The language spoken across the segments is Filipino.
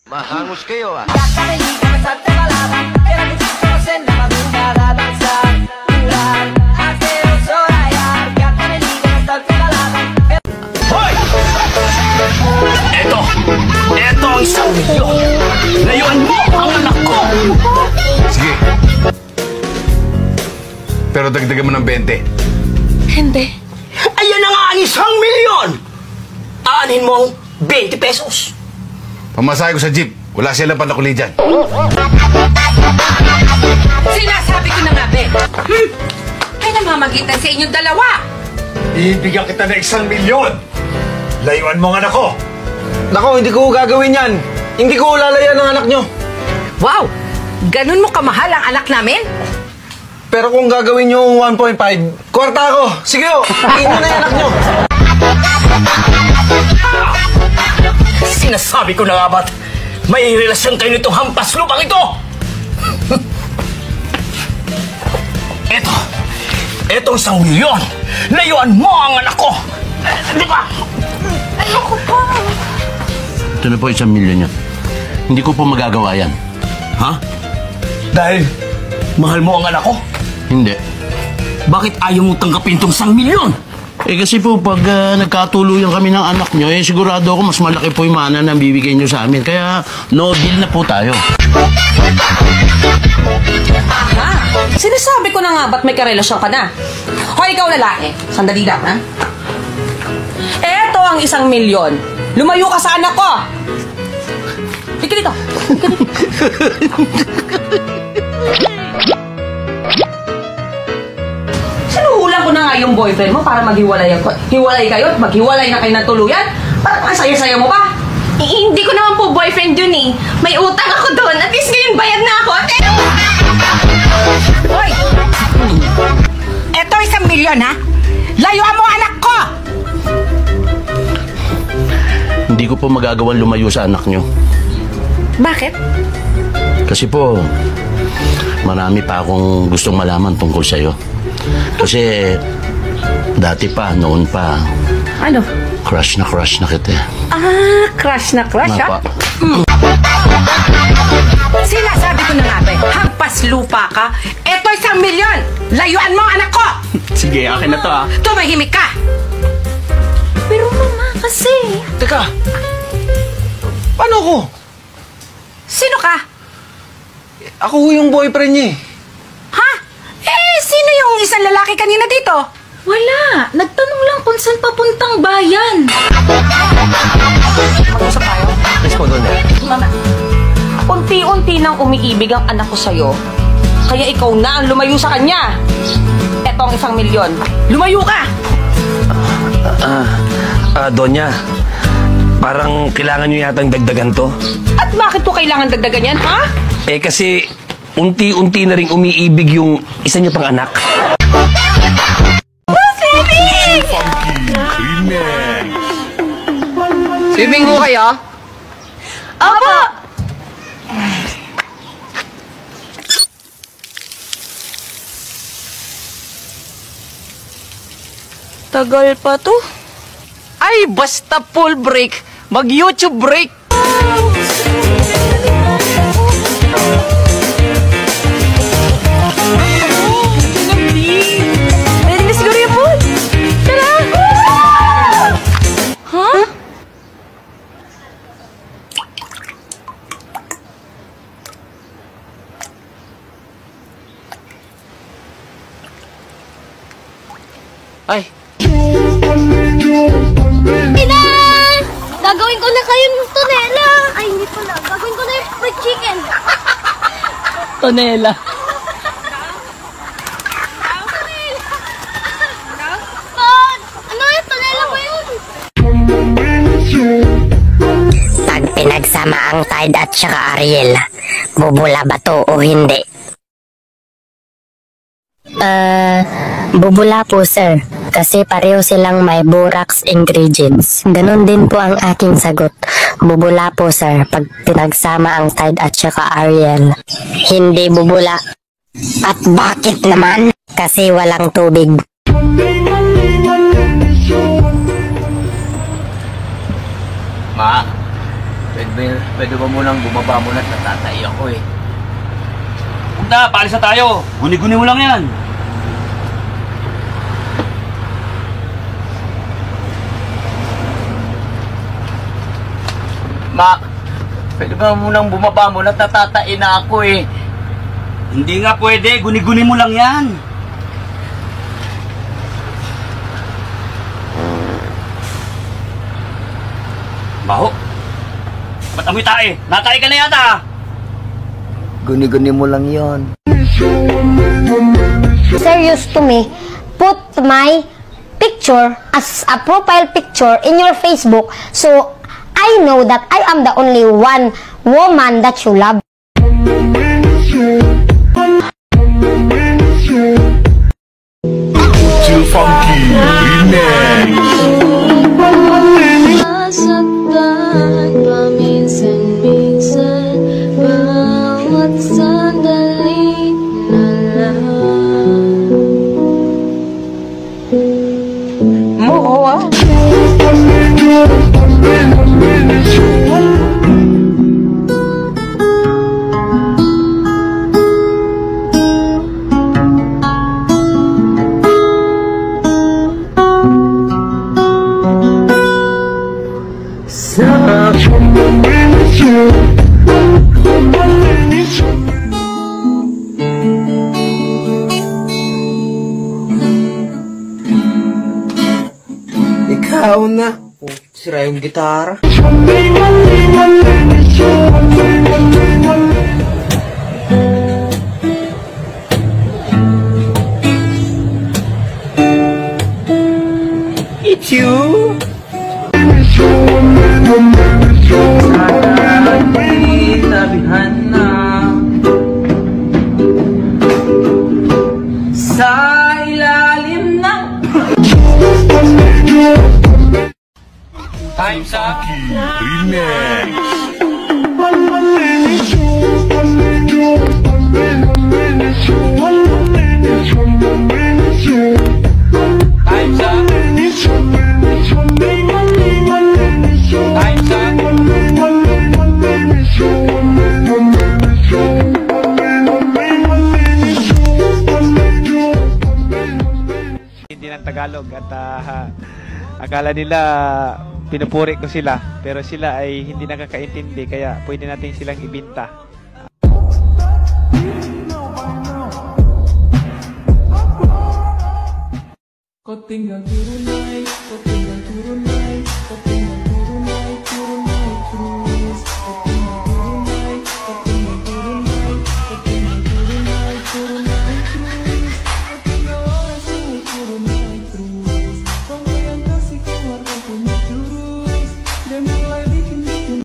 Mahangos kayo ah. Hoy! Eto ang isang milyon. Layuan mo ang anak ko. Sige. Pero dagdagan mo ng 20. Hindi. Ayan na nga ang isang milyon. Aanin mo ang 20 pesos. Pamasahe ko sa jeep. Wala silang panakuli dyan. Sinasabi ko na nga, Be. Ay namamagitan sa inyong dalawa. Ibigyan kita ng 1 milyon. Layuan mo ang anak ko. Nako, hindi ko gagawin yan. Hindi ko lalayan ng anak nyo. Wow! Ganun mo kamahal ang anak namin? Pero kung gagawin nyo 1.5, kwarta ako. Sige o, tingin mo na yung anak nyo. Sinasabi ko na nga ba't may relasyon kayo nitong hampas lupang ito? Etong 1 milyon. Layuan mo ang anak ko. Di ba? Ayoko pa. Ito na po 1 milyon niya. Hindi ko po magagawa yan. Ha? Dahil mahal mo ang anak ko? Hindi. Bakit ayaw mo tanggapin itong 1 milyon? Eh kasi po pag nagkatuluyan kami ng anak nyo, eh sigurado ako mas malaki po yung mana na bibigay nyo sa amin. Kaya no deal na po tayo. Aha! Sinasabi ko na nga ba't may karelasyon ka na? Hoy, ikaw lalaki. Sandali lang, ha? Eto ang 1 milyon. Lumayo ka sa anak ko! Ika dito! Ika dito! Sinuhulan ko na nga yung boyfriend mo para maghiwalay kayo at maghiwalay na kayo ng tuluyan? Parang ang saya-saya mo pa! Hindi ko naman po boyfriend yun eh. May utang ako doon. At least ngayon bayad na ako. Hoy! Eto 1 milyon, ha? Layuan mo anak ko! Hindi ko po magagawang lumayo sa anak nyo. Bakit? Kasi po, marami pa akong gustong malaman tungkol sa'yo. Kasi dati pa, noon pa, Ano? crush na kita. Ah, crush na crush, ha? Napa. Sinasabi ko na nga, be, hampas lupa ka. Eto 1 milyon! Layuan mo anak ko! Sige, akin na to ah. Tumahimik ka! Pero mama, kasi... Teka, paano ako? Sino ka? Ako yung boyfriend niya eh. Ha? Eh, sino yung isang lalaki kanina dito? Wala. Nagtanong lang kung saan papuntang bayan. Mag-usap tayo. Let's go doon eh. Mama, unti-unti nang umiibig ang anak ko sa'yo. Kaya ikaw na ang lumayo sa kanya. Eto ang 1 milyon. Lumayo ka! Donya, parang kailangan nyo yatang dagdagan to. At bakit po kailangan dagdagan yan, ha? Eh kasi unti-unti na rin umiibig yung isa nyo pang anak. Swimming mo kayo? Opo! Tagal pa to. Ay, basta full break. Mag-YouTube break. Pwede na siguro yung pool. Tara! Huh? Ay, Inay! Gagawin ko na kayo ng tonela. Ay, hindi pala. Gagawin ko na yung fried chicken. Tonela. Pod! Ano yung tonela ba yun? Pag pinagsama ang Tide at saka Ariel, bubula ba to o hindi? Bubula po sir, kasi pareho silang may borax ingredients. Ganon din po ang aking sagot. Bubula po sir, pag pinagsama ang Tide at saka Ariel. Hindi bubula. At bakit naman? Kasi walang tubig. Ma, pwede pwede ba munang bumaba muna at natatay ako eh. Huwag na, paalis na tayo. Guni-guni mo lang yan. Ma, pwede ba munang bumaba muna at natatay na ako eh. Hindi nga pwede, guni-guni mo lang yan. Baho. Ba't amoy tae? Natay ka na yata. Guni-guni mo lang yon. Serious to me, put my picture as a profile picture in your Facebook so I know that I am the only one woman that you love. Too funky remix. Nasaktan paminsan-minsan, bawat sandali na lang. Ikaw na. Oh, sira yung gitara. It's you. Sabihan na sa ilalim ng Time's up. Remix. Time's up. Time's up. Hindi ng Tagalog at akala nila pinupuri ko sila pero sila ay hindi nakakaintindi kaya pwede natin silang ibinta. Kotinggal turunay, kotinggal turunay, kotinggal turunay, turunay terus. Kotinggal turunay, kotinggal turunay, kotinggal turunay, turunay terus. Kotinggal asing turunay terus. Panggilan kasih keluarga punya jurus dan mulai bikin-bikin.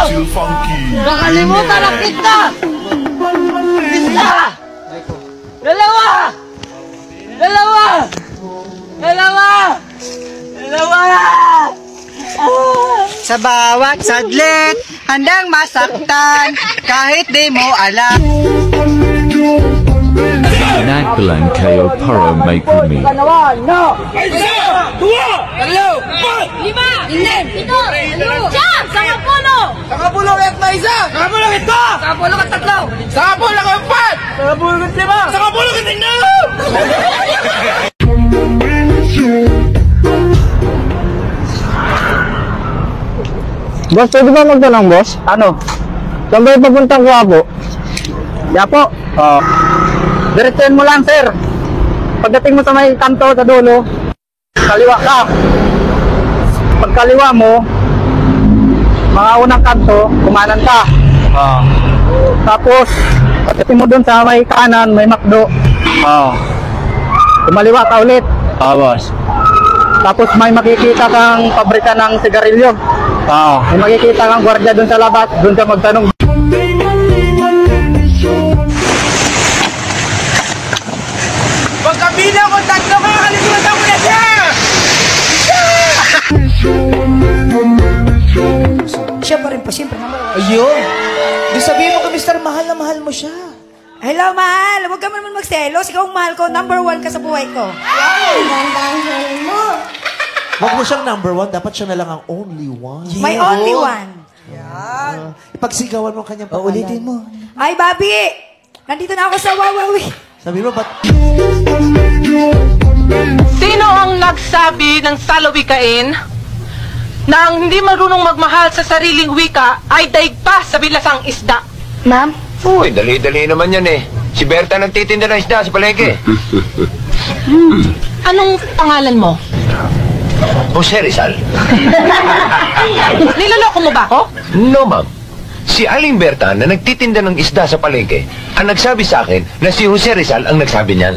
Too funky Nakalimutan na kita! Isa! Dalawa! Dalawa! Dalawa! Dalawa! Sa bawat sadlit, handang masaktan, kahit di mo alam. Naglan kayo para may kumi. No! Isa! Dua! Tatlo! Empat! Lima! Inim! Pito! Siyam! Sangapulo! Sangapulo at may isa! Sangapulo at ito! Sangapulo at tatlo! Sangapulo at empat! Sangapulo at lima! Sangapulo at tingnan! Boss, pwede ba magtanong, boss? Ano? Saan ba yung papuntang Quiapo? Ya po. Diretsuhin mo lang, sir. Pagdating mo sa may kanto sa dulo, kaliwa ka. Pagkaliwa mo, mga unang kanto, kumanan ka. Tapos, pagdating mo dun sa may kanan, may McDo. Kumaliwa ka ulit. Boss. Tapos may makikita kang pabrika ng sigarilyo. May makikita kang gwardiya dun sa labas, dun ka magtanong. Pagkabilang ko tatlo kayo, kalimutan mo na siya! Siya pa rin po, siyempre naman. Ayun! Di sabihin mo ka, Mr. Mahal na mahal mo siya. Hello, mahal. Huwag ka naman magselos. Ikaw ang mahal ko. Number 1 ka sa buhay ko. Wag mo siyang number one, dapat siya na lang ang only one. My only one. Pagsigawan mo ang kanyang pangalan. Ulitin mo. Ay, Bobby! Nandito na ako sa Wawawi. Sabi mo, ba't... Sino ang nagsabi ng salawikain na ang hindi marunong magmahal sa sariling wika ay daig pa sa bilasang isda? Ma'am? Uy, dali-dali naman yan eh. Si Berta nagtitinda ng isda sa palengke. Anong pangalan mo? Jose Rizal. Niloloko mo ba ako? No, ma'am. Si Aling Berta na nagtitinda ng isda sa palengke ang nagsabi sa akin na si Jose Rizal ang nagsabi niyan.